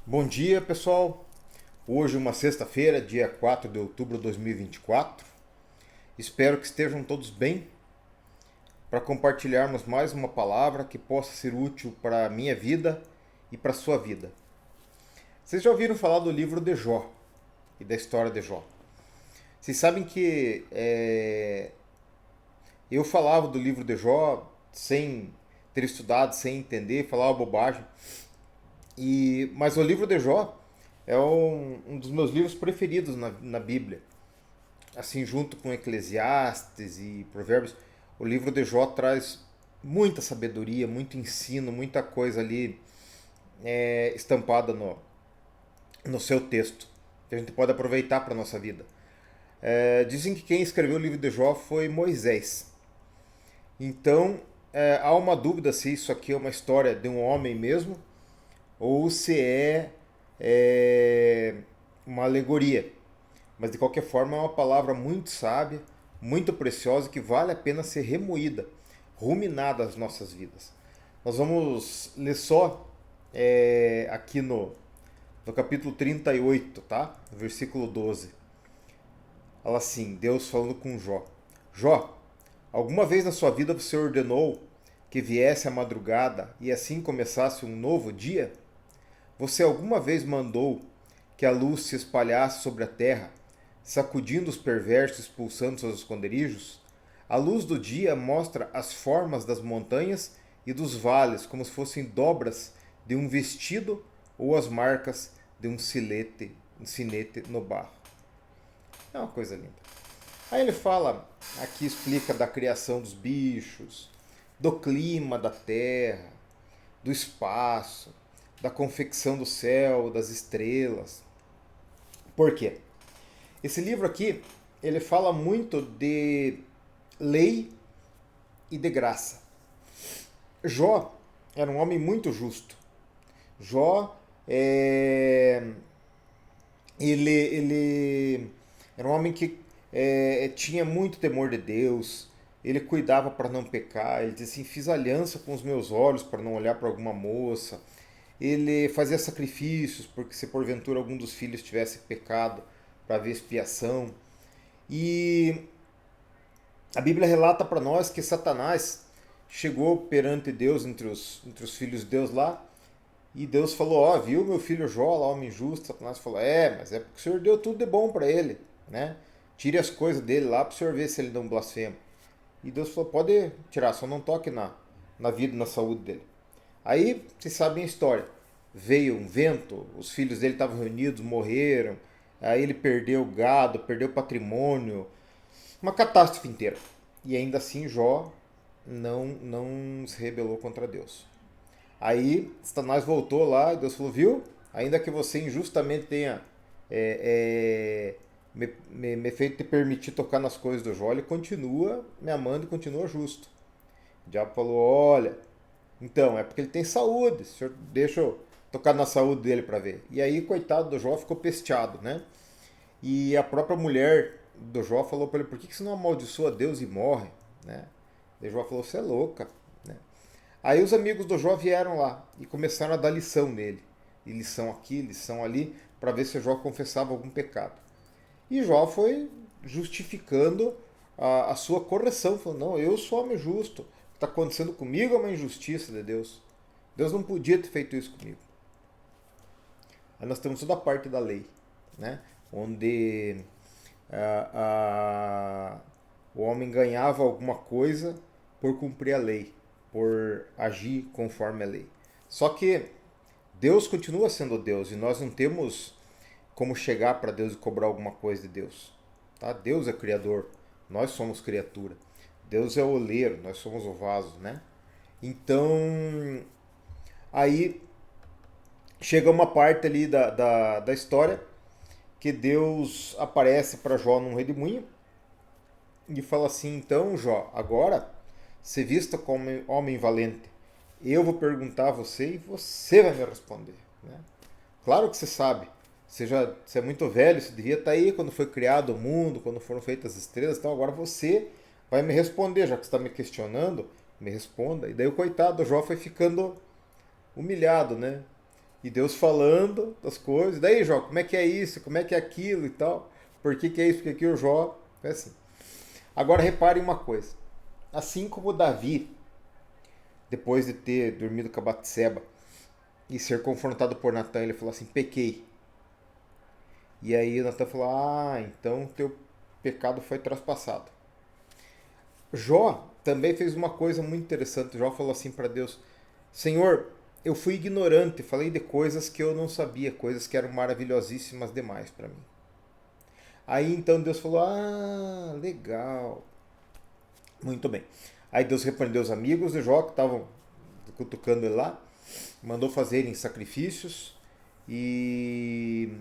Bom dia, pessoal. Hoje, uma sexta-feira, dia 4 de outubro de 2024. Espero que estejam todos bem para compartilharmos mais uma palavra que possa ser útil para a minha vida e para a sua vida. Vocês já ouviram falar do livro de Jó e da história de Jó? Vocês sabem que eu falava do livro de Jó sem ter estudado, sem entender, falava bobagem. Mas o livro de Jó é um dos meus livros preferidos na Bíblia. Assim, junto com Eclesiastes e Provérbios, o livro de Jó traz muita sabedoria, muito ensino, muita coisa ali estampada no seu texto, que a gente pode aproveitar para a nossa vida. Dizem que quem escreveu o livro de Jó foi Moisés. Então, há uma dúvida se isso aqui é uma história de um homem mesmo ou se é uma alegoria. Mas de qualquer forma é uma palavra muito sábia, muito preciosa que vale a pena ser remoída, ruminada às nossas vidas. Nós vamos ler só aqui no capítulo 38, tá? No versículo 12. Fala assim, Deus falando com Jó. Jó, alguma vez na sua vida você ordenou que viesse a madrugada e assim começasse um novo dia? Você alguma vez mandou que a luz se espalhasse sobre a terra, sacudindo os perversos e expulsando seus esconderijos? A luz do dia mostra as formas das montanhas e dos vales, como se fossem dobras de um vestido ou as marcas de um sinete no barro. É uma coisa linda. Aí ele fala, aqui explica da criação dos bichos, do clima da terra, do espaço, da confecção do céu, das estrelas. Por quê? Esse livro aqui, ele fala muito de lei e de graça. Jó era um homem muito justo. Jó ele era um homem que tinha muito temor de Deus. Ele cuidava para não pecar. Ele dizia assim: fiz aliança com os meus olhos para não olhar para alguma moça. Ele fazia sacrifícios porque se porventura algum dos filhos tivesse pecado, para ver expiação. E a Bíblia relata para nós que Satanás chegou perante Deus, entre os filhos de Deus lá, e Deus falou: ó, viu meu filho Jó, lá, homem justo? Satanás falou: mas é porque o Senhor deu tudo de bom para ele, né? Tire as coisas dele lá para o Senhor ver se ele não blasfema. E Deus falou: pode tirar, só não toque na vida e na saúde dele. Aí, vocês sabem a história. Veio um vento, os filhos dele estavam reunidos, morreram. Aí ele perdeu o gado, perdeu o patrimônio. Uma catástrofe inteira. E ainda assim Jó não se rebelou contra Deus. Aí Satanás voltou lá e Deus falou: viu? Ainda que você injustamente tenha me feito te permitir tocar nas coisas do Jó, ele continua me amando e continua justo. O diabo falou: olha, então, é porque ele tem saúde. O senhor deixa eu tocar na saúde dele para ver. E aí, coitado do Jó, ficou pesteado, né? E a própria mulher do Jó falou para ele: por que você não amaldiçoa Deus e morre? Né? E o Jó falou: você é louca. Né? Aí os amigos do Jó vieram lá e começaram a dar lição nele. E lição aqui, lição ali, para ver se o Jó confessava algum pecado. E Jó foi justificando a sua correção, falando: não, eu sou homem justo. O que está acontecendo comigo é uma injustiça de Deus. Deus não podia ter feito isso comigo. Aí nós temos toda a parte da lei, né? Onde o homem ganhava alguma coisa por cumprir a lei, por agir conforme a lei. Só que Deus continua sendo Deus e nós não temos como chegar para Deus e cobrar alguma coisa de Deus. Tá? Deus é criador, nós somos criatura. Deus é o oleiro, nós somos o vaso, né? Então, aí chega uma parte ali da história que Deus aparece para Jó num redemoinho e fala assim: então, Jó, agora se vista como homem valente. Eu vou perguntar a você e você vai me responder. Né? Claro que você sabe. Você é muito velho, você devia estar aí quando foi criado o mundo, quando foram feitas as estrelas. Então agora você vai me responder, já que você está me questionando, me responda. E daí o coitado do Jó foi ficando humilhado, né? E Deus falando das coisas. Daí, Jó, como é que é isso? Como é que é aquilo e tal? Por que é isso? Por que aquilo, Jó? É assim. Agora reparem uma coisa. Assim como Davi, depois de ter dormido com a Batseba e ser confrontado por Natan, ele falou assim, pequei. E aí Natan falou, então teu pecado foi traspassado. Jó também fez uma coisa muito interessante. Jó falou assim para Deus, Senhor, eu fui ignorante, falei de coisas que eu não sabia, coisas que eram maravilhosíssimas demais para mim. Aí então Deus falou, legal. Muito bem. Aí Deus repreendeu os amigos de Jó que estavam cutucando ele lá, mandou fazerem sacrifícios e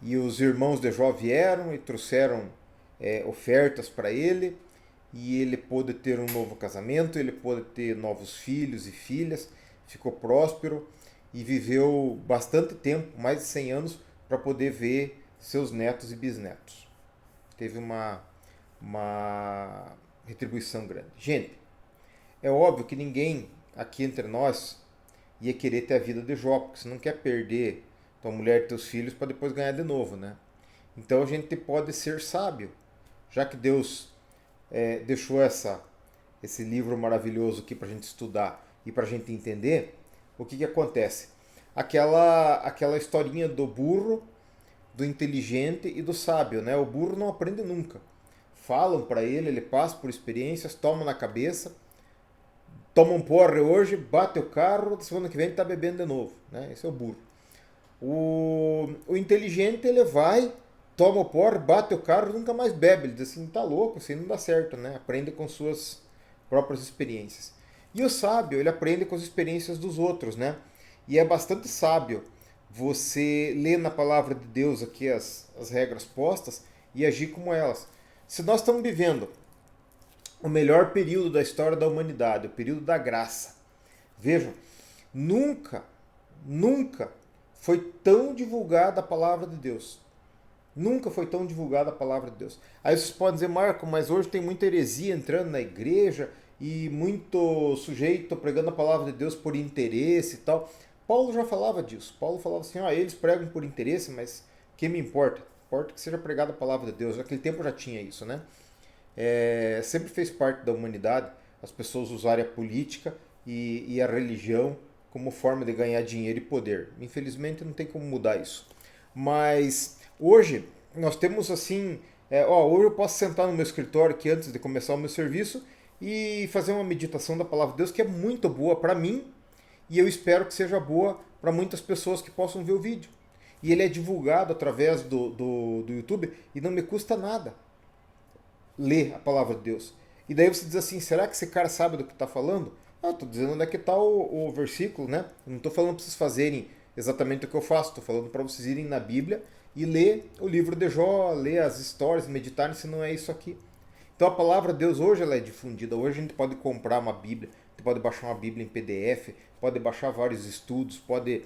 os irmãos de Jó vieram e trouxeram ofertas para ele e ele pôde ter um novo casamento, ele pôde ter novos filhos e filhas, ficou próspero e viveu bastante tempo, mais de 100 anos, para poder ver seus netos e bisnetos. Teve uma retribuição grande. Gente, é óbvio que ninguém aqui entre nós ia querer ter a vida de Jó, porque você não quer perder tua mulher e teus filhos para depois ganhar de novo, né? Então a gente pode ser sábio, já que Deus deixou esse livro maravilhoso aqui para a gente estudar e para a gente entender, o que acontece? Aquela historinha do burro, do inteligente e do sábio, né? O burro não aprende nunca. Falam para ele, ele passa por experiências, toma na cabeça, toma um porre hoje, bate o carro, semana que vem está bebendo de novo, né? Esse é o burro. O inteligente, ele vai, toma o porre, bate o carro, nunca mais bebe. Ele diz assim, tá louco, assim não dá certo, né? Aprende com suas próprias experiências. E o sábio, ele aprende com as experiências dos outros, né? E é bastante sábio você ler na palavra de Deus aqui as regras postas e agir como elas. Se nós estamos vivendo o melhor período da história da humanidade, o período da graça, vejam, nunca foi tão divulgada a palavra de Deus. Nunca foi tão divulgada a palavra de Deus. Aí vocês podem dizer, Marco, mas hoje tem muita heresia entrando na igreja e muito sujeito pregando a palavra de Deus por interesse e tal. Paulo já falava disso. Paulo falava assim, eles pregam por interesse, mas que me importa? Importa que seja pregada a palavra de Deus. Naquele tempo já tinha isso, né? Sempre fez parte da humanidade as pessoas usarem a política e a religião como forma de ganhar dinheiro e poder. Infelizmente não tem como mudar isso. Mas hoje nós temos assim, hoje eu posso sentar no meu escritório aqui antes de começar o meu serviço e fazer uma meditação da palavra de Deus que é muito boa para mim e eu espero que seja boa para muitas pessoas que possam ver o vídeo. E ele é divulgado através do YouTube e não me custa nada ler a palavra de Deus. E daí você diz assim, será que esse cara sabe do que está falando? Estou dizendo onde é que está o versículo, né? Eu não estou falando para vocês fazerem exatamente o que eu faço, estou falando para vocês irem na Bíblia e ler o livro de Jó, ler as histórias, meditarem se não é isso aqui. Então a palavra de Deus hoje ela é difundida. Hoje a gente pode comprar uma Bíblia, a gente pode baixar uma Bíblia em PDF, pode baixar vários estudos, pode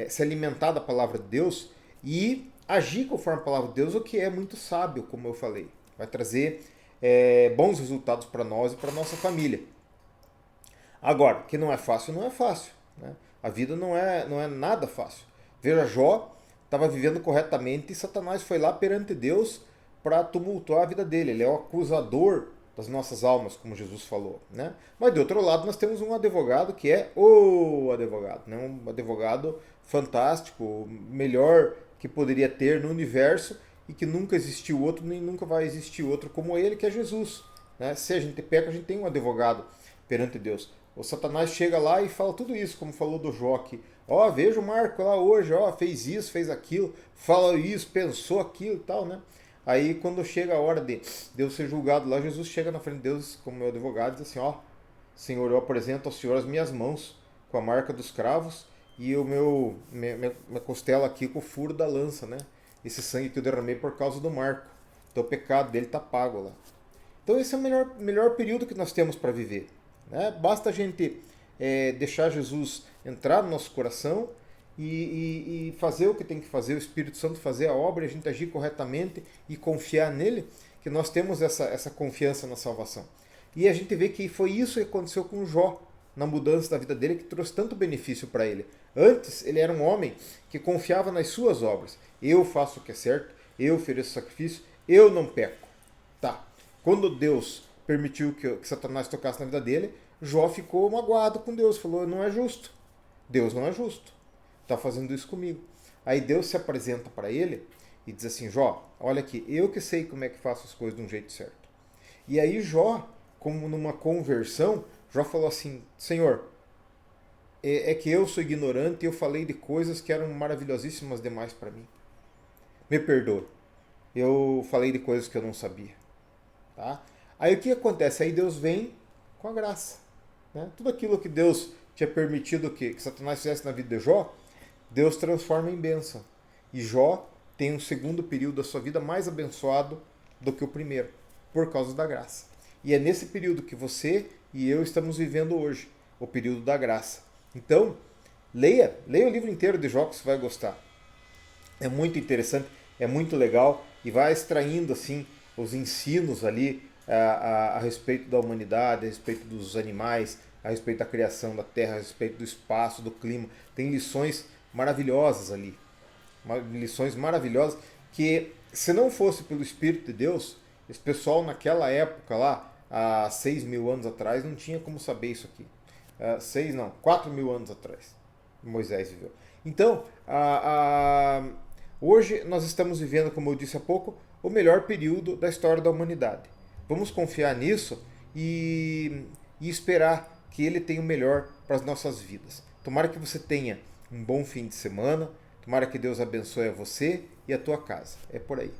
se alimentar da palavra de Deus e agir conforme a palavra de Deus, o que é muito sábio, como eu falei. Vai trazer bons resultados para nós e para nossa família. Agora, que não é fácil, não é fácil. Né? A vida não é nada fácil. Veja, Jó estava vivendo corretamente e Satanás foi lá perante Deus para tumultuar a vida dele. Ele é o acusador das nossas almas, como Jesus falou. Né? Mas, de outro lado, nós temos um advogado que é o advogado. Né? Um advogado fantástico, o melhor que poderia ter no universo e que nunca existiu outro, nem nunca vai existir outro como ele, que é Jesus. Né? Se a gente peca, a gente tem um advogado perante Deus. O Satanás chega lá e fala tudo isso, como falou do Jó aqui. Veja o Marco lá hoje, fez isso, fez aquilo, fala isso, pensou aquilo e tal, né? Aí quando chega a hora de Deus ser julgado lá, Jesus chega na frente de Deus como meu advogado e diz assim, Senhor, eu apresento ao Senhor as minhas mãos com a marca dos cravos e o minha costela aqui com o furo da lança, né? Esse sangue que eu derramei por causa do Marco. Então o pecado dele está pago lá. Então esse é o melhor período que nós temos para viver. Né? Basta a gente deixar Jesus entrar no nosso coração e fazer o que tem que fazer, o Espírito Santo fazer a obra, a gente agir corretamente e confiar nele, que nós temos essa confiança na salvação. E a gente vê que foi isso que aconteceu com Jó, na mudança da vida dele, que trouxe tanto benefício para ele. Antes, ele era um homem que confiava nas suas obras. Eu faço o que é certo, eu ofereço sacrifício, eu não peco. Tá. Quando Deus permitiu que Satanás tocasse na vida dele, Jó ficou magoado com Deus. Falou, não é justo. Deus não é justo. Está fazendo isso comigo. Aí Deus se apresenta para ele e diz assim, Jó, olha aqui, eu que sei como é que faço as coisas de um jeito certo. E aí Jó, como numa conversão, Jó falou assim, Senhor, é que eu sou ignorante e eu falei de coisas que eram maravilhosíssimas demais para mim. Me perdoa. Eu falei de coisas que eu não sabia. Tá? Aí o que acontece? Aí Deus vem com a graça. Né? Tudo aquilo que Deus tinha permitido que Satanás fizesse na vida de Jó, Deus transforma em bênção. E Jó tem um segundo período da sua vida mais abençoado do que o primeiro, por causa da graça. E é nesse período que você e eu estamos vivendo hoje, o período da graça. Então, leia o livro inteiro de Jó que você vai gostar. É muito interessante, é muito legal e vai extraindo assim os ensinos ali a respeito da humanidade, a respeito dos animais, a respeito da criação da terra, a respeito do espaço, do clima. Tem lições maravilhosas ali. Lições maravilhosas que, se não fosse pelo Espírito de Deus, esse pessoal naquela época lá, há 6.000 anos atrás, não tinha como saber isso aqui. 4.000 anos atrás, Moisés viveu. Então, hoje nós estamos vivendo, como eu disse há pouco, o melhor período da história da humanidade. Vamos confiar nisso e esperar que Ele tenha o melhor para as nossas vidas. Tomara que você tenha um bom fim de semana. Tomara que Deus abençoe a você e a tua casa. É por aí.